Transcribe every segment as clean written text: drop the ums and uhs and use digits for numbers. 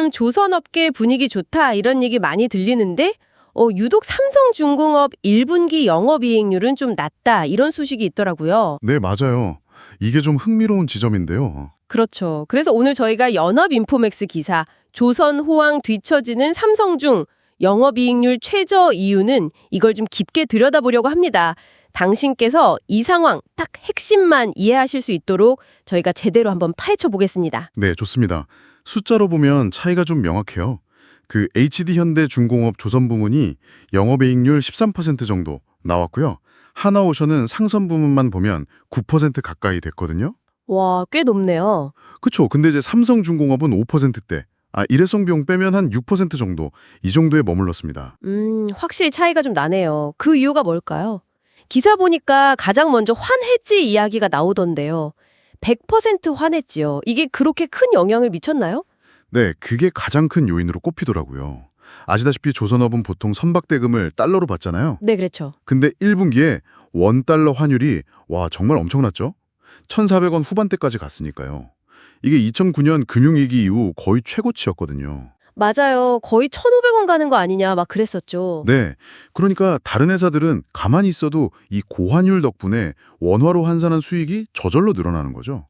요즘 조선업계 분위기 좋다 이런 얘기 많이 들리는데 유독 삼성중공업 1분기 영업이익률은 좀 낮다 이런 소식이 있더라고요. 네, 맞아요. 이게 좀 흥미로운 지점인데요. 그렇죠. 그래서 오늘 저희가 연합인포맥스 기사 조선호황 뒤처지는 삼성중 영업이익률 최저 이유는 이걸 좀 깊게 들여다보려고 합니다. 당신께서 이 상황 딱 핵심만 이해하실 수 있도록 저희가 제대로 한번 파헤쳐 보겠습니다. 네, 좋습니다. 숫자로 보면 차이가 좀 명확해요. 그 HD현대중공업 조선 부문이 영업이익률 13% 정도 나왔고요. 하나오션은 상선 부문만 보면 9% 가까이 됐거든요. 와, 꽤 높네요. 그렇죠. 근데 이제 삼성중공업은 5%대. 일회성 비용 빼면 한 6% 정도, 이 정도에 머물렀습니다. 확실히 차이가 좀 나네요. 그 이유가 뭘까요? 기사 보니까 가장 먼저 환해지 이야기가 나오던데요. 100% 환했지요. 이게 그렇게 큰 영향을 미쳤나요? 네, 그게 가장 큰 요인으로 꼽히더라고요. 아시다시피 조선업은 보통 선박대금을 달러로 받잖아요. 네, 그렇죠. 근데 1분기에 원달러 환율이 정말 엄청났죠? 1,400원 후반대까지 갔으니까요. 이게 2009년 금융위기 이후 거의 최고치였거든요. 맞아요. 거의 1,500원 가는 거 아니냐 막 그랬었죠. 네, 그러니까 다른 회사들은 가만히 있어도 이 고환율 덕분에 원화로 환산한 수익이 저절로 늘어나는 거죠.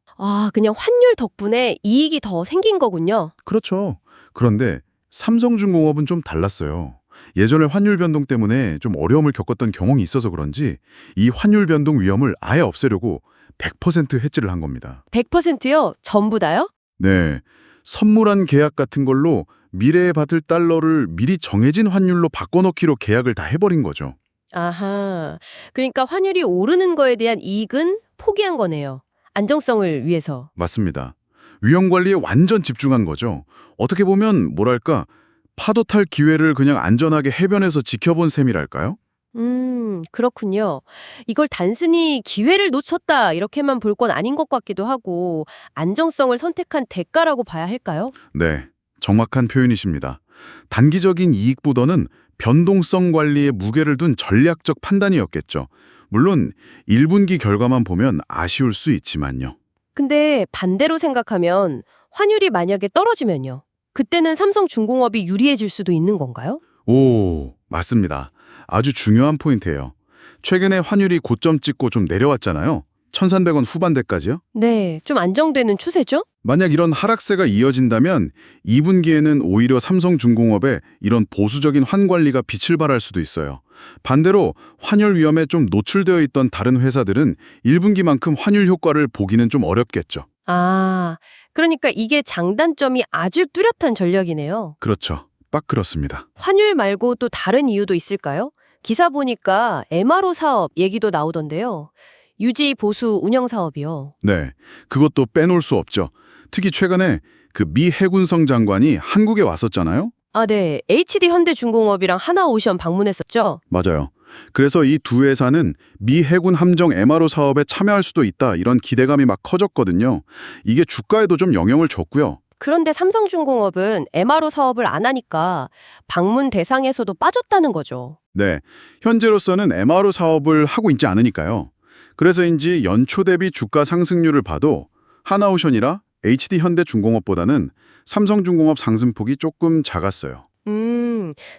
그냥 환율 덕분에 이익이 더 생긴 거군요. 그렇죠. 그런데 삼성중공업은 좀 달랐어요. 예전에 환율 변동 때문에 좀 어려움을 겪었던 경험이 있어서 그런지 이 환율 변동 위험을 아예 없애려고 100% 해지를 한 겁니다. 100%요? 전부 다요? 네, 선물한 계약 같은 걸로 미래에 받을 달러를 미리 정해진 환율로 바꿔놓기로 계약을 다 해버린 거죠. 아하. 그러니까 환율이 오르는 거에 대한 이익은 포기한 거네요. 안정성을 위해서. 맞습니다. 위험 관리에 완전 집중한 거죠. 어떻게 보면 뭐랄까, 파도 탈 기회를 그냥 안전하게 해변에서 지켜본 셈이랄까요? 그렇군요. 이걸 단순히 기회를 놓쳤다 이렇게만 볼 건 아닌 것 같기도 하고 안정성을 선택한 대가라고 봐야 할까요? 네, 정확한 표현이십니다. 단기적인 이익보다는 변동성 관리에 무게를 둔 전략적 판단이었겠죠. 물론 1분기 결과만 보면 아쉬울 수 있지만요. 근데 반대로 생각하면 환율이 만약에 떨어지면요. 그때는 삼성중공업이 유리해질 수도 있는 건가요? 오, 맞습니다. 아주 중요한 포인트예요. 최근에 환율이 고점 찍고 좀 내려왔잖아요. 1,300원 후반대까지요. 네, 좀 안정되는 추세죠? 만약 이런 하락세가 이어진다면 2분기에는 오히려 삼성중공업에 이런 보수적인 환관리가 빛을 발할 수도 있어요. 반대로 환율 위험에 좀 노출되어 있던 다른 회사들은 1분기만큼 환율 효과를 보기는 좀 어렵겠죠. 그러니까 이게 장단점이 아주 뚜렷한 전략이네요. 그렇죠. 딱 그렇습니다. 환율 말고 또 다른 이유도 있을까요? 기사 보니까 MRO 사업 얘기도 나오던데요. 유지, 보수, 운영 사업이요. 네, 그것도 빼놓을 수 없죠. 특히 최근에 그 미 해군성 장관이 한국에 왔었잖아요. 네. HD 현대중공업이랑 하나오션 방문했었죠? 맞아요. 그래서 이 두 회사는 미 해군 함정 MRO 사업에 참여할 수도 있다 이런 기대감이 막 커졌거든요. 이게 주가에도 좀 영향을 줬고요. 그런데 삼성중공업은 MRO 사업을 안 하니까 방문 대상에서도 빠졌다는 거죠. 네, 현재로서는 MRO 사업을 하고 있지 않으니까요. 그래서인지 연초 대비 주가 상승률을 봐도 하나오션이라 HD현대중공업보다는 삼성중공업 상승폭이 조금 작았어요.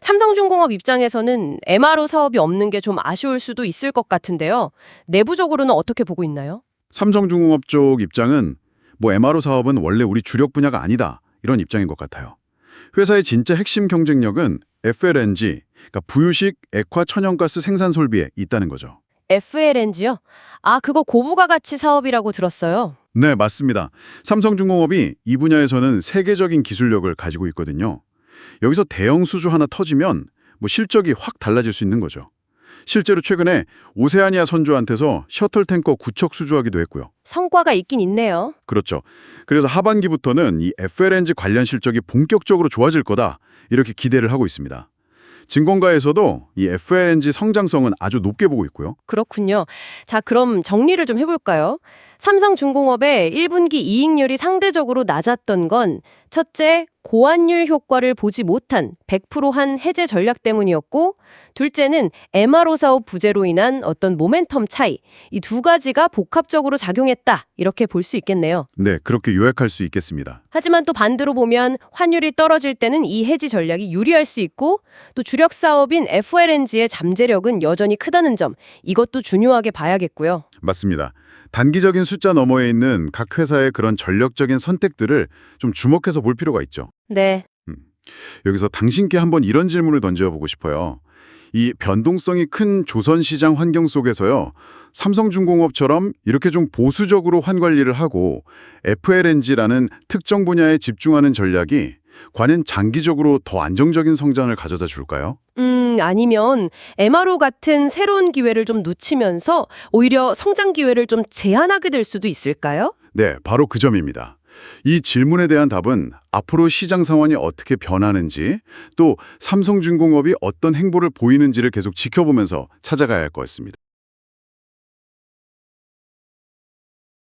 삼성중공업 입장에서는 MRO 사업이 없는 게 좀 아쉬울 수도 있을 것 같은데요. 내부적으로는 어떻게 보고 있나요? 삼성중공업 쪽 입장은 MRO 사업은 원래 우리 주력 분야가 아니다 이런 입장인 것 같아요. 회사의 진짜 핵심 경쟁력은 FLNG, 그러니까 부유식 액화 천연가스 생산 설비에 있다는 거죠. FLNG요? 그거 고부가 가치 사업이라고 들었어요. 네, 맞습니다. 삼성중공업이 이 분야에서는 세계적인 기술력을 가지고 있거든요. 여기서 대형 수주 하나 터지면 실적이 확 달라질 수 있는 거죠. 실제로 최근에 오세아니아 선주한테서 셔틀 탱커 구척 수주하기도 했고요. 성과가 있긴 있네요. 그렇죠. 그래서 하반기부터는 이 FLNG 관련 실적이 본격적으로 좋아질 거다 이렇게 기대를 하고 있습니다. 증권가에서도 이 FLNG 성장성은 아주 높게 보고 있고요. 그렇군요. 자, 그럼 정리를 좀 해볼까요? 삼성중공업의 1분기 이익률이 상대적으로 낮았던 건 첫째, 고환율 효과를 보지 못한 100%한 해제 전략 때문이었고, 둘째는 MRO 사업 부재로 인한 어떤 모멘텀 차이, 이 두 가지가 복합적으로 작용했다, 이렇게 볼 수 있겠네요. 네, 그렇게 요약할 수 있겠습니다. 하지만 또 반대로 보면 환율이 떨어질 때는 이 해지 전략이 유리할 수 있고, 또 주력 사업인 FLNG의 잠재력은 여전히 크다는 점, 이것도 중요하게 봐야겠고요. 맞습니다. 단기적인 숫자 너머에 있는 각 회사의 그런 전략적인 선택들을 좀 주목해서 볼 필요가 있죠. 네. 여기서 당신께 한번 이런 질문을 던져보고 싶어요. 이 변동성이 큰 조선시장 환경 속에서요, 삼성중공업처럼 이렇게 좀 보수적으로 환관리를 하고 FLNG라는 특정 분야에 집중하는 전략이 과연 장기적으로 더 안정적인 성장을 가져다 줄까요? 아니면 MRO 같은 새로운 기회를 좀 놓치면서 오히려 성장 기회를 좀 제한하게 될 수도 있을까요? 네, 바로 그 점입니다. 이 질문에 대한 답은 앞으로 시장 상황이 어떻게 변하는지, 또 삼성중공업이 어떤 행보를 보이는지를 계속 지켜보면서 찾아가야 할 것 같습니다.